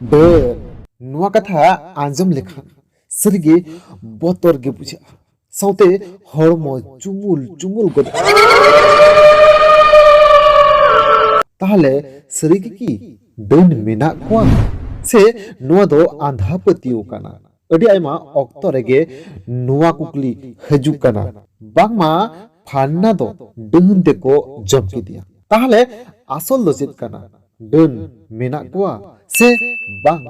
ᱰᱟᱹᱱ ᱱᱚᱣᱟ ᱠᱟᱛᱷᱟ ᱟᱸᱡᱚᱢ ᱞᱮᱠᱷᱟᱱ ᱥᱟᱹᱨᱤᱜᱮ ᱵᱚᱛᱚᱨ ᱜᱮ ᱵᱩᱡᱷᱟᱹᱜᱼᱟ, ᱥᱟᱶᱛᱮ ᱦᱚᱲᱢᱚ ᱪᱩᱢᱩᱞ ᱪᱩᱢᱩᱞ ᱜᱚᱫᱚᱜᱼᱟ᱾ ᱛᱟᱦᱚᱞᱮ ᱥᱟᱹᱨᱤᱜᱮ ᱠᱤ ᱰᱟᱹᱱ ᱢᱮᱱᱟᱜ ᱠᱚᱣᱟ ᱥᱮ ᱱᱚᱣᱟ ᱫᱚ ᱟᱸᱫᱷᱟ ᱯᱟᱹᱛᱭᱟᱹᱣ ᱠᱟᱱᱟ? ᱟᱹᱰᱤ ᱟᱭᱢᱟ ᱚᱠᱛᱚ ᱨᱮᱜᱮ ᱱᱚᱣᱟ ᱠᱩᱠᱞᱤ ᱦᱤᱡᱩᱜ ᱠᱟᱱᱟ, ᱵᱟᱝᱢᱟ ᱯᱷᱟᱱᱱᱟ ᱫᱚ ᱰᱟᱹᱱ ᱛᱮᱠᱚ ᱡᱚᱢ ᱠᱮᱫᱮᱭᱟ᱾ ᱛᱟᱦᱚᱞᱮ ᱟᱥᱚᱞ ᱫᱚ ᱪᱮᱫ ᱠᱟᱱᱟ? ᱰᱟᱹᱱ ᱢᱮᱱᱟᱜ ᱠᱚᱣᱟ ᱥᱮ ᱵᱟᱝ?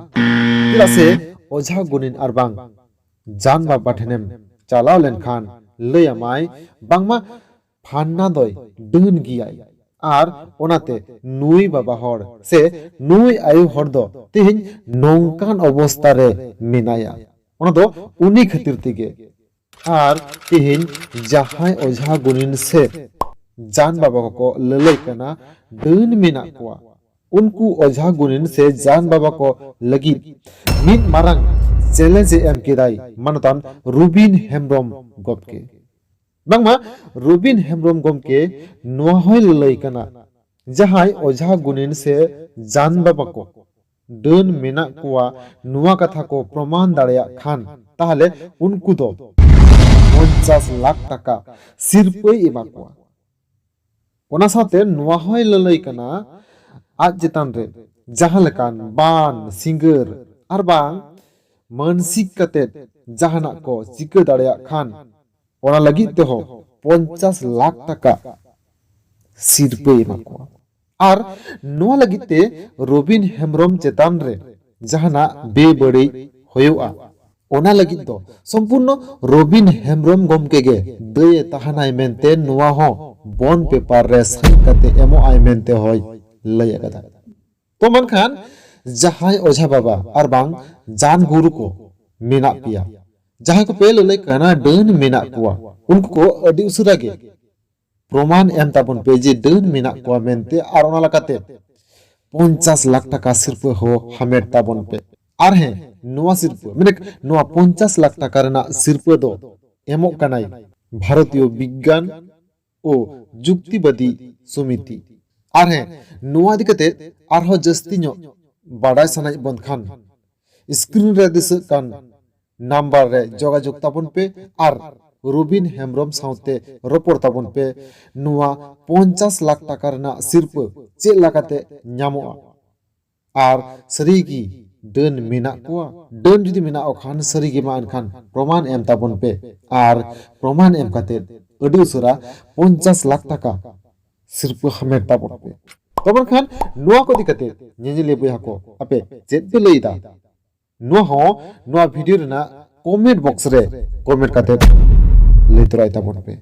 ᱪᱮᱫᱟᱜ ᱥᱮ ᱚᱡᱷᱟ ᱜᱩᱱᱤᱱ ᱟᱨ ᱵᱟᱝ ᱡᱟᱱ ᱵᱟᱵᱟ ᱴᱷᱮᱱᱮᱢ ᱪᱟᱞᱟᱣ lenkhan ᱞᱟᱹᱭ ᱟᱢᱟᱭ ᱵᱟᱝᱢᱟ ᱯᱷᱟᱱᱱᱟ ᱫᱚᱭ ᱰᱟᱹᱱ ᱜᱮᱭᱟᱭ ᱟᱨ ᱚᱱᱟᱛᱮ ᱱᱩᱭ ᱵᱟᱵᱟ ᱦᱚᱲ ᱥᱮ ᱱᱩᱭ ᱟᱭᱩ ᱦᱚᱲ ᱫᱚ ᱛᱮᱦᱮᱧ ᱱᱚᱝᱠᱟᱱ ᱚᱵᱚᱥᱛᱟ ᱨᱮ ᱢᱮᱱᱟᱭᱟ, ᱚᱱᱟ ᱫᱚ ᱩᱱᱤ ᱠᱷᱟᱹᱛᱤᱨ ᱛᱮᱜᱮ᱾ ᱟᱨ ᱛᱮᱦᱮᱧ ᱡᱟᱦᱟᱸᱭ ᱚᱡᱷᱟ ᱜᱩᱱᱤᱱ ᱥᱮ ᱡᱟᱱ ᱵᱟᱵᱟ ᱠᱚᱠᱚ ᱞᱟᱹᱞᱟᱹᱭ ᱠᱟᱱᱟ ᱰᱟᱹᱱ ᱢᱮᱱᱟᱜ ᱠᱚᱣᱟ, उनको ओझा गुनिन से जान बाबा को लगी मित मारंग चैलेंज एम केदाई मानतान रुबिन हेम्ब्रम गमके बांगमा रुबिन हेम्ब्रम गमके नोहय ललई कना जहाय ओझा गुनिन से जान बाबा को डन मेना कोआ नुआ कथा को प्रमाण दाड़ेया खान ताहले उनको दो 50 लाख टाका सिरपई एमा कोआ। ओना साथे नोहय ललई कना आज चितान रे जहां लेकान बान सिंगर आर बांग मानसिक कते जहाना को चिका दाड़ेया खान ओना लगी ते हो 50 लाख टाका सिरपे एमाको आर नो लगी ते रोबिन हेम्ब्रम चितान रे जहाना बेबड़ी होयोआ ओना लगी तो संपूर्ण रोबिन हेम्ब्रम गमके गे दे तहानाय मेनते नोआ हो बॉन्ड पेपर रे साइन कते एमो आय मेनते होय लय कदा। तो मनखान जहाय ओझा बाबा और बांग जान गुरु को मेना पिया जहां को पे ललय कना डन मेना कुआ उनको को अडी उसुरा गे प्रमाण एम ताबन पे जे डन मेना कुआ मेनते आर ओना लकाते 50 लाख टाका सिर्फ हो हमेट ताबन पे आर है नोआ सिर्फ माने नोआ 50 लाख टाका रेना सिर्फ दो एमो कनाई भारतीय विज्ञान ओ जुक्तिवादी समिति आर है नोआ दिकते आर हो जस्ती नो बाडाय सनाय बंद खान स्क्रीन रे दिस कान नंबर रे जोगाजोग ताबन पे आर रुबिन हेम्ब्रम साउते रपोर ताबन पे नोआ 50 लाख टाका रेना सिर्फ चे लाकाते न्यामो आर सरीगी डन मेना कोआ डन जुदी मेना अखान सरीगी मा अनखान प्रमाण एम ताबन पे आर प्रमाण एम काते अडी उसरा 50 लाख टाका सिर्फ हमें ताबन पे तबन खान नुआ को दिकते नेजेले बया को अपे चेत पे लईदा नुआ हो नुआ वीडियो रेना कमेंट बॉक्स रे कमेंट काते लई तराय ताबन पे।